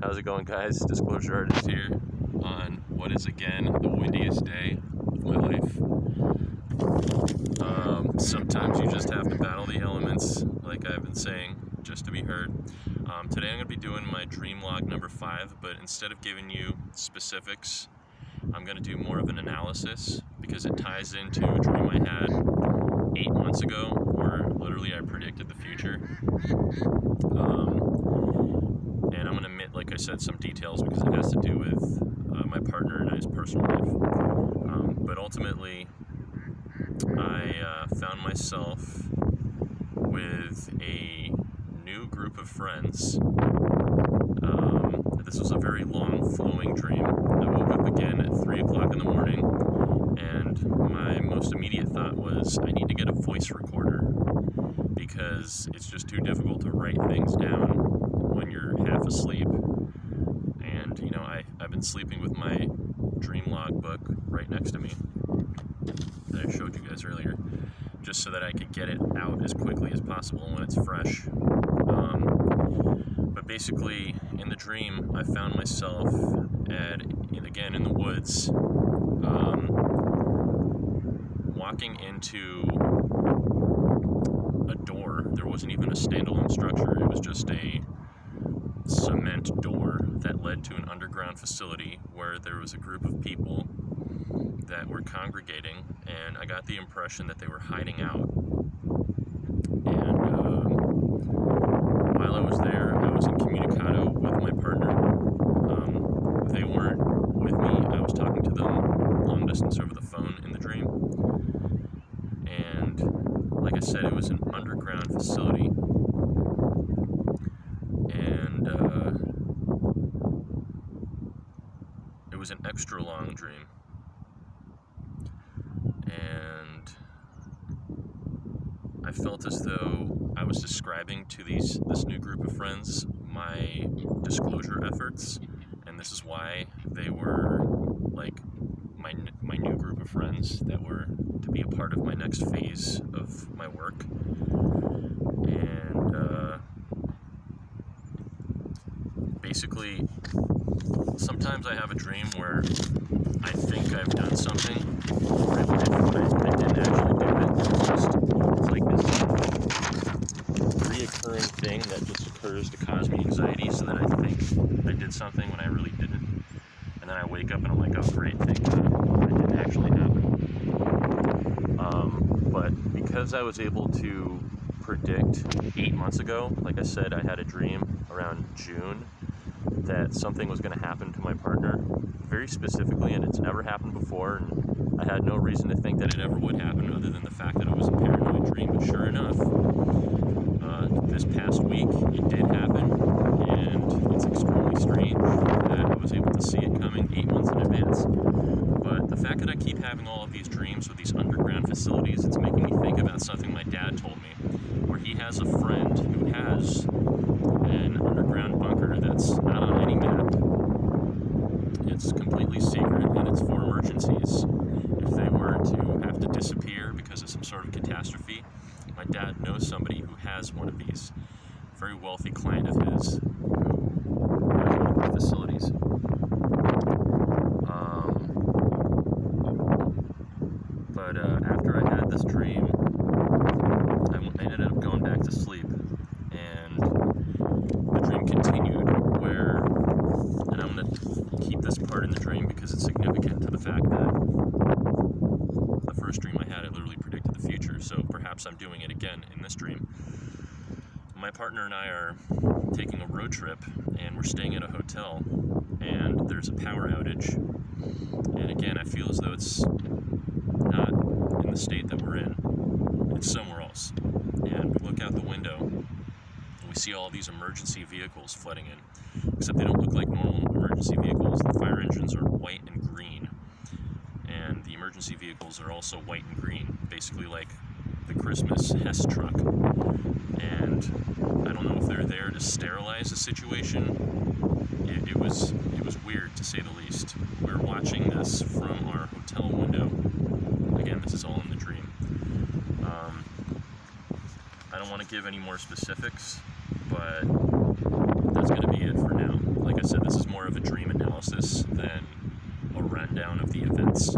How's it going, guys? Disclosure Artist here on what is again the windiest day of my life. Sometimes you just have to battle the elements, like I've been saying, just to be heard. Today I'm going to be doing my dream log number 5, but instead of giving you specifics, I'm going to do more of an analysis because it ties into a dream I had 8 months ago where literally I predicted the future. And I'm going to omit, like I said, some details because it has to do with my partner and I's personal life. But ultimately, I found myself with a new group of friends. This was a very long, flowing dream. I woke up again at 3 o'clock in the morning, and my most immediate thought was, I need to get a voice recorder because it's just too difficult to write things down when you're half asleep. And, you know, I've been sleeping with my dream log book right next to me that I showed you guys earlier, just so that I could get it out as quickly as possible when it's fresh. But basically, in the dream, I found myself again in the woods, walking into a door. There wasn't even a standalone structure. It was just a cement door that led to an underground facility where there was a group of people that were congregating, and I got the impression that they were hiding out. And while I was there, I was incommunicado with my partner. They weren't with me. I was talking to them long distance over the phone in the dream. And like I said, it was an underground facility. And it was an extra long dream. And I felt as though I was describing to this new group of friends my disclosure efforts, and this is why they were like my new group of friends that were to be a part of my next phase of my work. And basically, sometimes I have a dream where I think I've done something in my life, but I didn't actually do it. It's like this reoccurring thing that just occurs to cause me anxiety, so that I think I did something when I really didn't. And then I wake up and I'm like, oh great, thank God, it didn't actually happen. But because I was able to predict 8 months ago, like I said, I had a dream around June that something was going to happen to my partner, very specifically, and it's never happened before, and I had no reason to think that it ever would happen other than the fact that it was a paranoid dream. But sure enough, this past week it did happen, and it's extremely strange that I was able to see it coming 8 months in advance. But the fact that I keep having all of these dreams with these underground facilities, it's making me think about something my dad told me, where he has a friend who has an underground bunker that's not on any map. It's completely secret, and it's for emergencies. If they were to have to disappear because of some sort of catastrophe, my dad knows somebody who has one of these. A very wealthy client of his who has one of these facilities. But after I had this dream, I ended up going back to sleep, and the dream continued where, and I'm going to keep this part in the dream because it's significant to the fact that the first dream I had, I literally predicted the future, so perhaps I'm doing it again in this dream. My partner and I are taking a road trip, and we're staying at a hotel, and there's a power outage, and again, I feel as though it's not in the state that we're in. It's somewhere else. And we look out the window, and we see all these emergency vehicles flooding in, except they don't look like normal emergency vehicles. The fire engines are white and green, and the emergency vehicles are also white and green, basically like the Christmas Hess truck. And I don't know if they're there to sterilize the situation. It was weird, to say the least. We were watching this from our hotel window. Again, this is all in the dream. I don't want to give any more specifics, but that's going to be it for now. Like I said, this is more of a dream analysis than a rundown of the events.